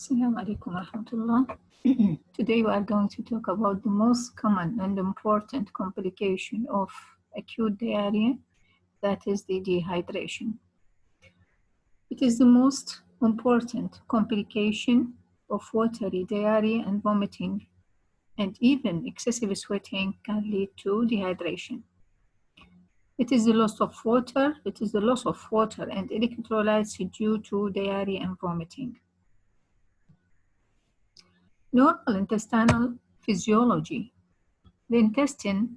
Assalamu alaikum warahmatullah. Today we are going to talk about the most common and important complication of acute diarrhea, that is the dehydration. It is the most important complication of watery diarrhea and vomiting, and even excessive sweating can lead to dehydration. It is the loss of water and electrolytes due to diarrhea and vomiting. Normal intestinal physiology. The intestine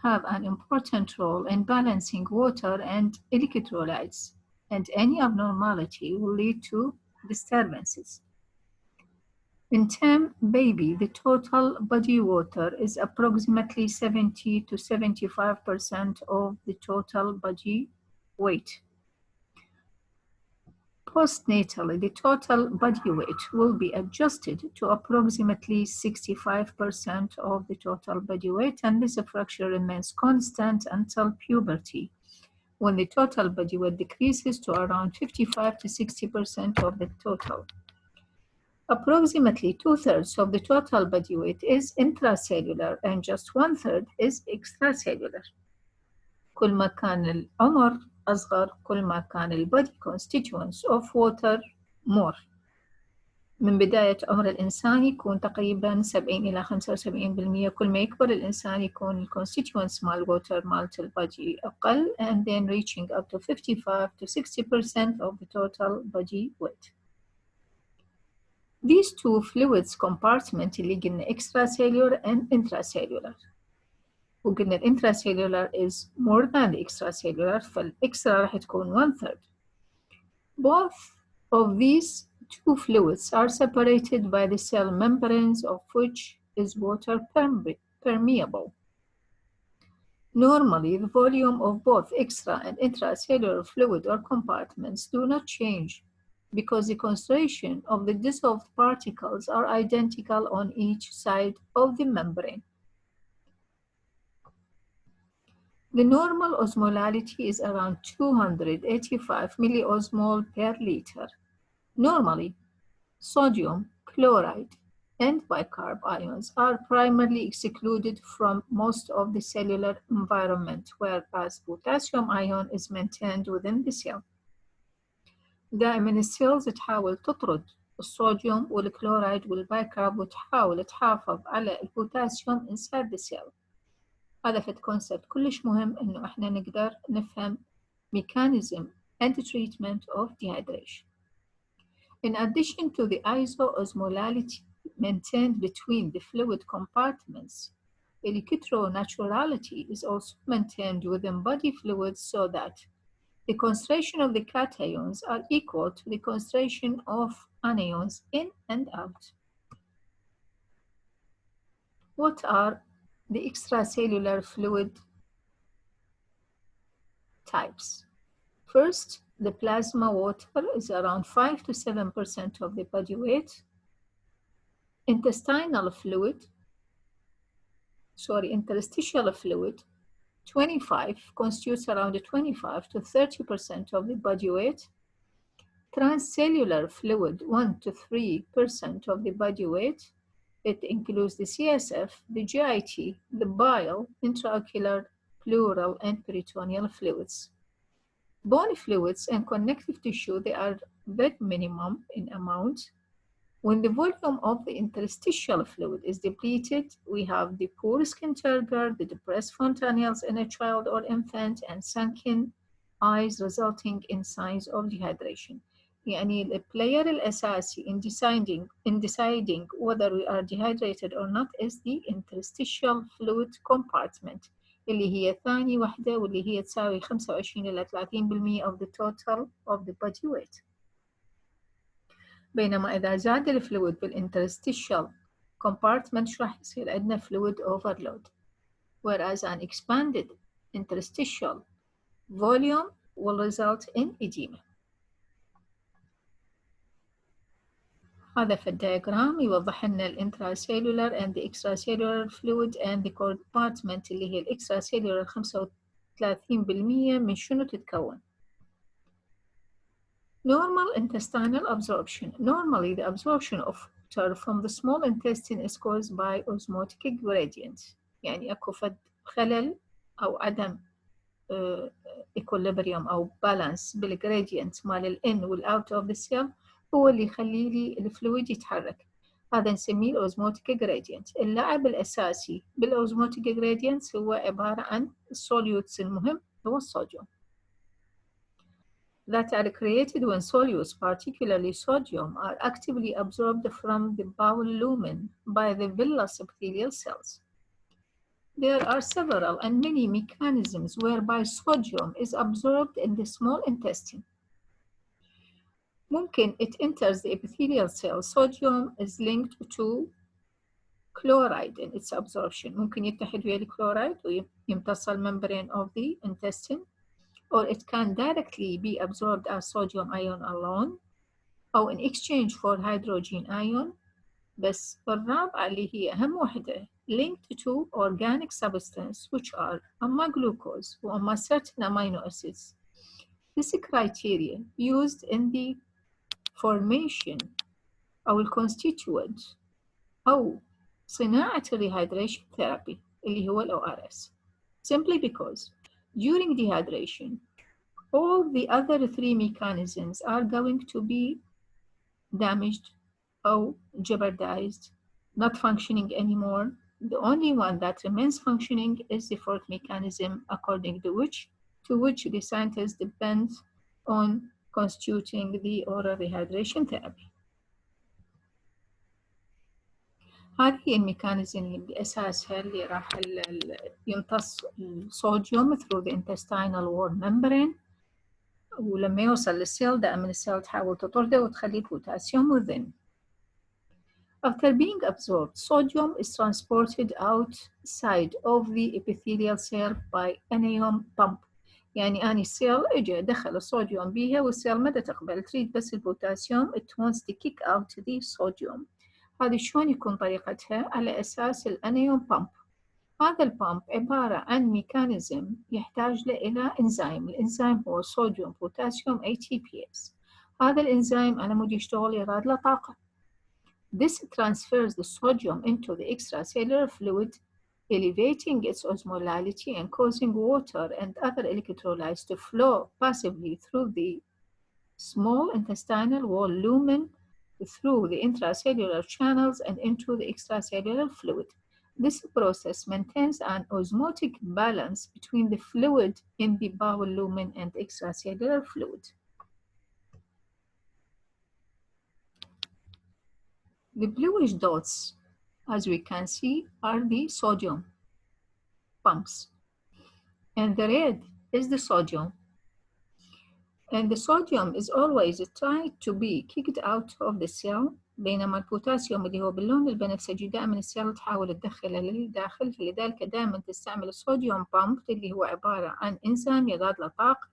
have an important role in balancing water and electrolytes, and any abnormality will lead to disturbances. In term baby, the total body water is approximately 70 to 75% of the total body weight. Postnatally, the total body weight will be adjusted to approximately 65% of the total body weight, and this fraction remains constant until puberty, when the total body weight decreases to around 55 to 60% of the total. Approximately 2/3 of the total body weight is intracellular and just 1/3 is extracellular. كل ما كان العمر أصغر كل ما كان ال body constituents of water more. من بداية عمر الإنسان يكون تقريبا 70 إلى 75%. كل ما يكبر الإنسان يكون ال constituents مال water مالت ال body أقل, and then reaching up to 55 to 60% of the total body weight. These two fluids compartment اللي قلنا extracellular and intracellular. وقلنا ال intracellular is more than the extracellular, فالextra راح تكون 1/3. Both of these two fluids are separated by the cell membranes, of which is water permeable. Normally, the volume of both extra and intracellular fluid or compartments do not change because the concentration of the dissolved particles are identical on each side of the membrane. The normal osmolality is around 285 milliosmol per liter. Normally, sodium, chloride, and bicarb ions are primarily excluded from most of the cellular environment, whereas potassium ion is maintained within the cell. دائما السيلز تحاول تطرد الصوديوم والكلورايد والبايكارب وتحاول تحافظ على البوتاسيوم inside the cell. هذا فد concept كلش مهم إنه إحنا نقدر نفهم mechanism and treatment of dehydration. In addition to the isoosmolality maintained between the fluid compartments, electronaturality is also maintained within body fluids so that the concentration of the cations are equal to the concentration of anions in and out. What are the extracellular fluid types? First, the plasma water is around 5 to 7% of the body weight. Interstitial fluid, 25 constitutes around 25 to 30% of the body weight. Transcellular fluid, 1 to 3% of the body weight. It includes the CSF, the GIT, the bile, intraocular, pleural, and peritoneal fluids. Bone fluids and connective tissue, they are very minimum in amount. When the volume of the interstitial fluid is depleted, we have the poor skin turgor, the depressed fontanelles in a child or infant, and sunken eyes resulting in signs of dehydration. يعني the player الأساسي in deciding whether we are dehydrated or not is the interstitial fluid compartment اللي هي ثاني وحدة واللي هي تساوي 25 إلى 30% of the total of the body weight. بينما إذا زاد الفلويد بالinterstitial compartment شو راح يصير عندنا fluid overload, whereas an expanded interstitial volume will result in edema. هذا في الدياجرام يوضح لنا الانتراسيلولر and the extracellular fluid and the compartment اللي هي الاكستراسيلولر 35% من شنو تتكون. Normal intestinal absorption. Normally, the absorption of water from the small intestine is caused by osmotic gradient. يعني أكو فد خلل أو عدم equilibrium أو balance بالgradient مال ال in وال out of the cell هو اللي يخلي لي الفلويد يتحرك. هذا نسميه الأوزموتيك gradient. اللاعب الأساسي بالأوزموتيك gradient هو عبارة عن السوليوتس المهم هو الصوديوم. That are created when solutes, particularly sodium, are actively absorbed from the bowel lumen by the villous epithelial cells. There are several and many mechanisms whereby sodium is absorbed in the small intestine. ممكن it enters the epithelial cell. Sodium is linked to chloride in its absorption. ممكن يتحد ويا الكلورايد ويمتص membrane of the intestine, or it can directly be absorbed as sodium ion alone, أو in exchange for hydrogen ion. بس الرابعة اللي هي أهم وحدة linked to organic substance which are أما glucose وأما certain amino acids. This criteria used in the formation أو الconstituent أو صناعة rehydration therapy اللي هو ال ORS, simply because during dehydration all the other three mechanisms are going to be damaged or jeopardized, not functioning anymore. The only one that remains functioning is the fourth mechanism, according to which the scientists depend on constituting the oral rehydration therapy. هذه الميكانيزم اللي بأساسها اللي راح يمتص الصوديوم through the intestinal wall membrane، ولما يوصل للسيل دائما السيل تحاول تطرده وتخلي البوتاسيوم within. After being absorbed, sodium is transported outside of the epithelial cell by anion pump. يعني أني السيل إجا دخل الصوديوم بيها والسيل متى تقبل تريد بس البوتاسيوم it wants to kick out the sodium. هذه شلون يكون طريقتها؟ على أساس الأنيون بامب. هذا البامب عبارة عن ميكانيزم يحتاج له إلى إنزيم. الإنزيم هو صوديوم بوتاسيوم ATPase. هذا الإنزيم على مود يشتغل يراد له طاقة. This transfers the sodium into the extracellular fluid, elevating its osmolality and causing water and other electrolytes to flow passively through the small intestinal wall lumen, through the intracellular channels and into the extracellular fluid. This process maintains an osmotic balance between the fluid in the bowel lumen and extracellular fluid. The bluish dots, as we can see, are the sodium pumps, and the red is the sodium. And the sodium is always trying to be kicked out of the cell، بينما البوتاسيوم اللي هو باللون البنفسجي دائما السيل تحاول تدخله للداخل، فلذلك دائما تستعمل الصوديوم بامب اللي هو عبارة عن إنزيم يضاد له طاقة،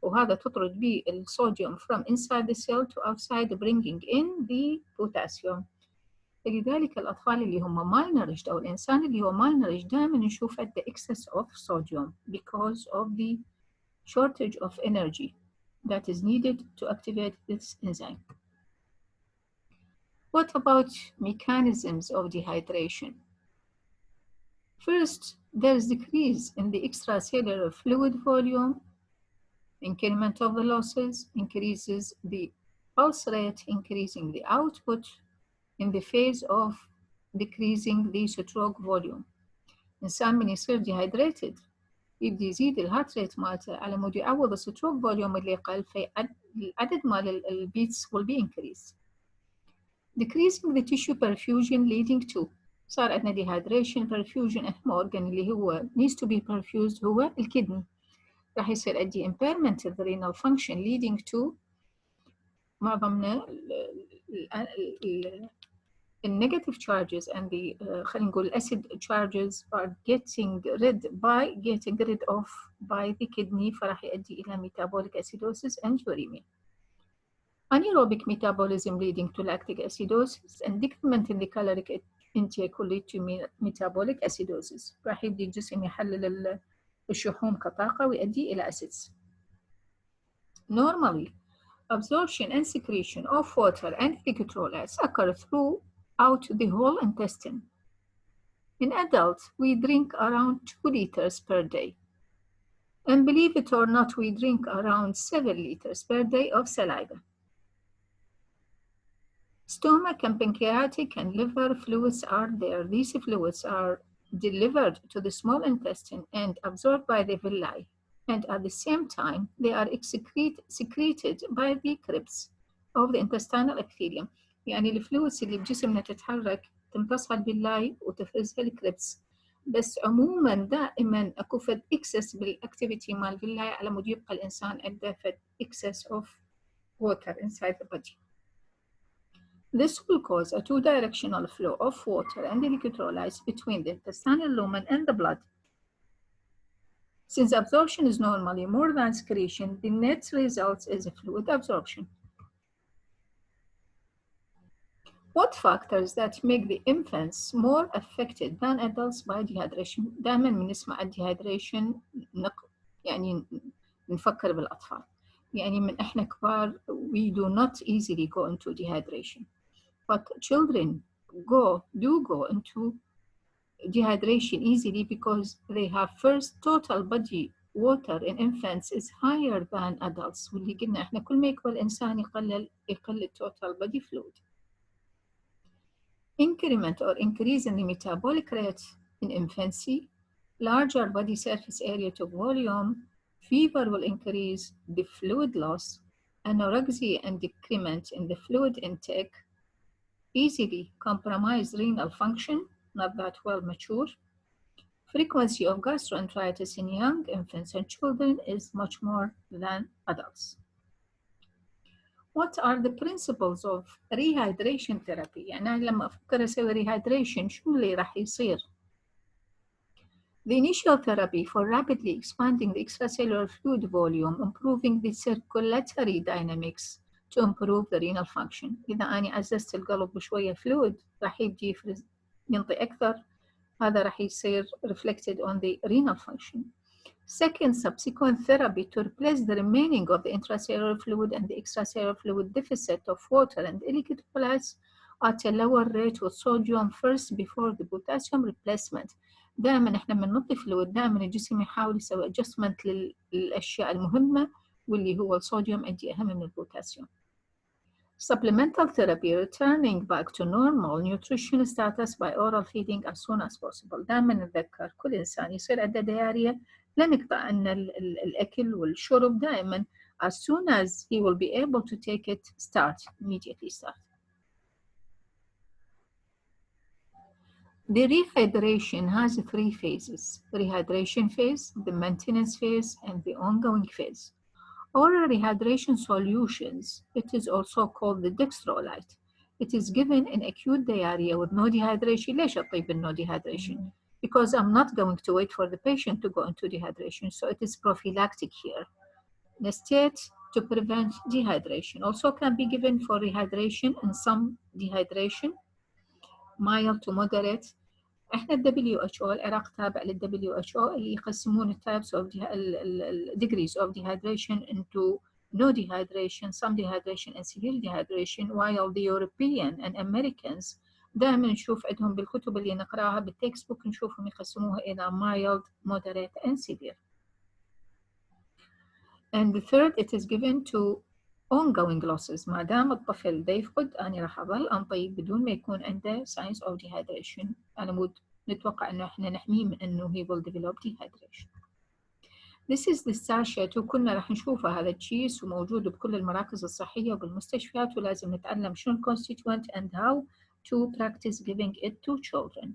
وهذا تطرد به الصوديوم from inside the cell to outside bringing in the potassium. لذلك الأطفال اللي هم malnourished أو الإنسان اللي هو malnourished دائما نشوف عنده excess of sodium because of the shortage of energy that is needed to activate this enzyme. What about mechanisms of dehydration? First, there is decrease in the extracellular fluid volume. Increment of the losses increases the pulse rate, increasing the output in the phase of decreasing the stroke volume. إنسان من يصير dehydrated يبدي يزيد الهارت ريت مالته على مود يعوض الستروك فوليوم اللي قل، فالعدد مال البيتس will be increased. Decreasing the tissue perfusion leading to صار عندنا dehydration. perfusion أهم organ اللي هو needs to be perfused هو الكدني، راح يصير عندي impairment of the renal function leading to معظمنا the negative charges and the خلينا نقول acid charges are getting rid of by the kidney، فراح يؤدي إلى metabolic acidosis and uremia. Anaerobic metabolism leading to lactic acidosis and decrement in the caloric intake will lead to metabolic acidosis. راح يبدي الجسم يحلل الشحوم كطاقة ويؤدي إلى acids. Normally, Absorption and secretion of water and electrolytes occur throughout the whole intestine. In adults, we drink around 2 liters per day. And believe it or not, we drink around 7 liters per day of saliva. Stomach and pancreatic and liver fluids are there. These fluids are delivered to the small intestine and absorbed by the villi. And at the same time, they are secreted by the crypts of the intestinal epithelium. يعني الفلويدز اللي بجسمنا تتحرك تمتصها الفيلاي وتفرزها الكريبس. بس عموما دائما اكو فد اكسس بالاكتيفيتي مال الفيلاي على مود يبقى الانسان عنده فد excess of water inside the body. This will cause a two-directional flow of water and electrolytes between the intestinal lumen and the blood. Since absorption is normally more than secretion, the net result is a fluid absorption. What factors that make the infants more affected than adults by dehydration؟ دائما بنسمع dehydration يعني نفكر بالأطفال. يعني من إحنا كبار we do not easily go into dehydration. But children do go into dehydration easily because they have first total body water in infants is higher than adults. واللي قلنا إحنا كل ما يكبر الإنسان يقل total body fluid. Increment or increase in the metabolic rate in infancy, larger body surface area to volume, fever will increase the fluid loss, anorexia and decrement in the fluid intake, easily compromise renal function, not that well mature. Frequency of gastroenteritis in young infants and children is much more than adults. What are the principles of rehydration therapy؟ يعني أنا لما أفكر أسوي rehydration شو اللي راح يصير؟ The initial therapy for rapidly expanding the extracellular fluid volume, improving the circulatory dynamics to improve the renal function. إذا أنا عززت القلب بشوية fluid راح يبدي ينطي أكثر، هذا راح يصير reflected on the renal function. Second, subsequent therapy to replace the remaining of the intracellular fluid and the extracellular fluid deficit of water and electrolytes at a lower rate with sodium first before the potassium replacement. دائما احنا من نضيف فلويد دائما الجسم يحاول يسوي adjustment للأشياء المهمة واللي هو الصوديوم عندي أهم من البوتاسيوم. Supplemental therapy returning back to normal nutrition status by oral feeding as soon as possible. دائما نتذكر كل إنسان يصير عنده ديارية لا نقطع عن الأكل والشرب دائما as soon as he will be able to take it immediately start. The rehydration has 3 phases: rehydration phase, the maintenance phase, and the ongoing phase. Oral rehydration solutions, it is also called the dextrolite. It is given in acute diarrhea with no dehydration. ليش أطيب no dehydration? Because I'm not going to wait for the patient to go into dehydration, so it is prophylactic here. Instead, to prevent dehydration. Also can be given for rehydration and some dehydration, mild to moderate. احنا WHO العراق تابع لل WHO اللي يقسمون types of degrees of dehydration into no dehydration, some dehydration and severe dehydration, while the European and Americans دائما نشوف عندهم بالكتب اللي نقراها بالتكست بوك نشوفهم يقسموها إلى mild, moderate and severe. And the third, it is given to ongoing losses. ما دام الطفل دا يفقد أنا راح أظل أنطي بدون ما يكون عنده signs of dehydration. أنا نتوقع إنه إحنا نحميه من إنه he will develop dehydration. This is the sachet وكنا راح نشوفه هذا التشيس وموجود بكل المراكز الصحية وبالمستشفيات ولازم نتعلم شنو constituent and how to practice giving it to children.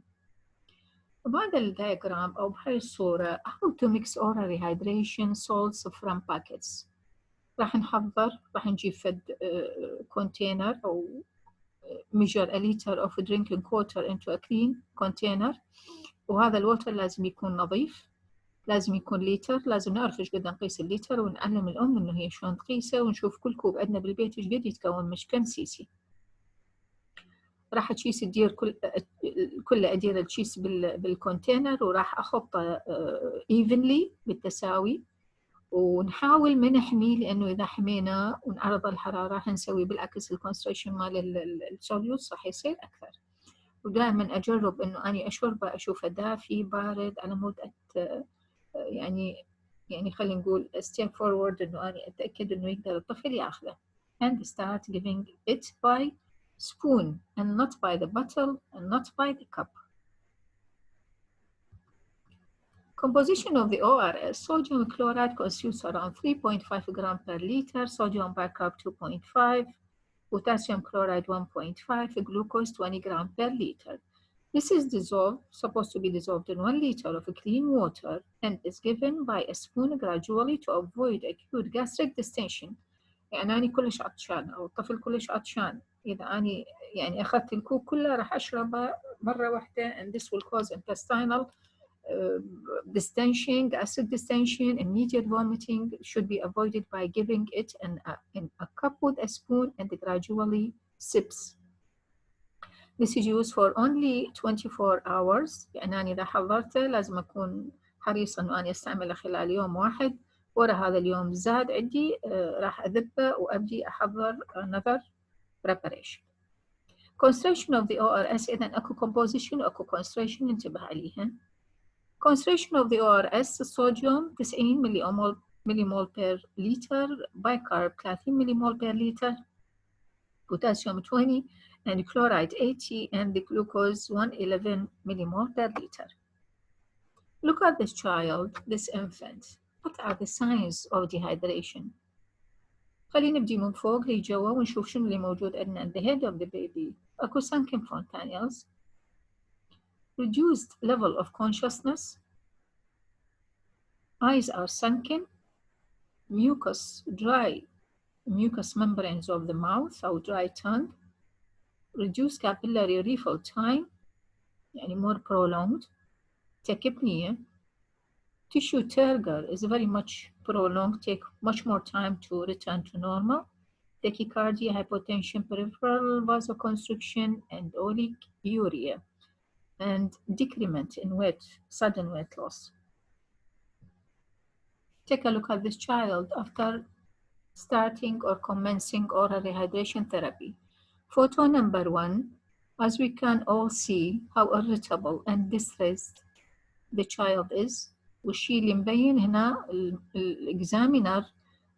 بهذا الدياجرام أو بهاي الصورة how to mix oral rehydration salts from packets. راح نحضر راح نجيب فد container أو measure a liter of drinking water into a clean container وهذا الوتر لازم يكون نظيف لازم يكون لتر لازم نعرف ايش قد نقيس اللتر ونعلم الأم إنه هي شلون تقيسه ونشوف كل كوب عندنا بالبيت ايش قد يتكون مش كم سيسي. راح تشيس تدير كل أدير التشيس بالكونتينر وراح أخطه evenly بالتساوي ونحاول ما نحميه، لأنه إذا حمينا ونعرض الحرارة حنسوي بالعكس الكونستريشن مال السوليوتس راح يصير أكثر. ودائما أجرب إنه أني أشربه أشوفه دافي بارد على مود يعني خلينا نقول step forward إنه أني أتأكد إنه يقدر الطفل يأخذه. And start giving it by spoon and not by the bottle and not by the cup. Composition of the ORS: sodium chloride constitutes around 3.5 gram per liter, sodium bicarbonate 2.5, potassium chloride 1.5, glucose 20 gram per liter. This is supposed to be dissolved in 1 liter of clean water and is given by a spoon gradually to avoid acute gastric distension. يعني أنا كلش عطشان أو الطفل كلش عطشان، إذا أنا يعني أخذت الكوب كله راح أشربه مرة واحدة and this will cause intestinal distension, gastric distension, immediate vomiting should be avoided by giving it in a cup with a spoon and gradually sips. This is used for only 24 hours. يعني أنا إذا حضرته لازم أكون حريصة إنه أنا أستعمله خلال يوم واحد، ورا هذا اليوم زاد عندي راح أذبه وأبدي أحضر another preparation. Concentration of the ORS: إذا أكو composition وأكو concentration انتبه عليها. Concentration of the ORS: الصوديوم 90 مليمول per liter, bicarb 30 مليمول per liter, potassium 20, and chloride 80, and the glucose 111 millimole per liter. Look at this child, this infant. What are the signs of dehydration? خلينا نبدي من فوق لجوا ونشوف شنو اللي موجود عندنا. The head of the baby. أكو sunken fontanelles. Reduced level of consciousness. Eyes are sunken. Dry mucous membranes of the mouth or dry tongue. Reduced capillary refill time, يعني more prolonged. Tachypnea. Tissue turgor is very much prolonged, take much more time to return to normal. Tachycardia, hypotension, peripheral vasoconstriction, and oliguria, and decrement in weight, sudden weight loss. Take a look at this child after starting or commencing oral rehydration therapy. Photo number 1, as we can all see how irritable and distressed the child is. والشيء اللي مبين هنا الإكزامينر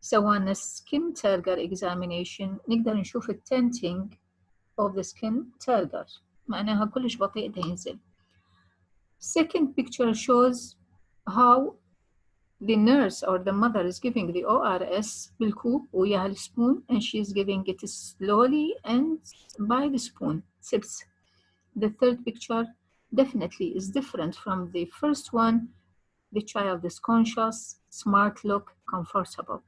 سوانا skin turgor examination نقدر نشوف التنتينج of the skin turgor، معناها كلش بطيء ده ينزل. Second picture shows how the nurse or the mother is giving the ORS بالكوب وياها السبون, and she is giving it slowly and by the spoon, sips. The third picture definitely is different from the first one. The child is conscious, smart look, comfortable.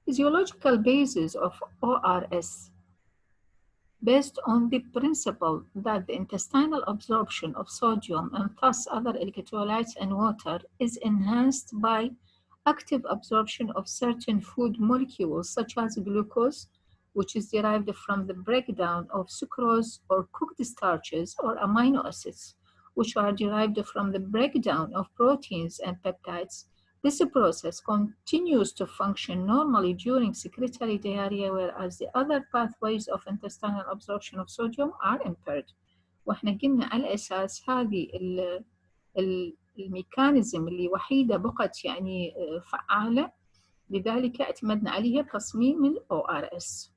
Physiological basis of ORS: based on the principle that the intestinal absorption of sodium and thus other electrolytes and water is enhanced by active absorption of certain food molecules such as glucose, which is derived from the breakdown of sucrose, or cooked starches or amino acids, which are derived from the breakdown of proteins and peptides. This process continues to function normally during secretory diarrhea, whereas the other pathways of intestinal absorption of sodium are impaired. واحنا قلنا على أساس هذه الميكانيزم اللي وحيدة بقت يعني فعالة، لذلك اعتمدنا عليها بتصميم ال ORS.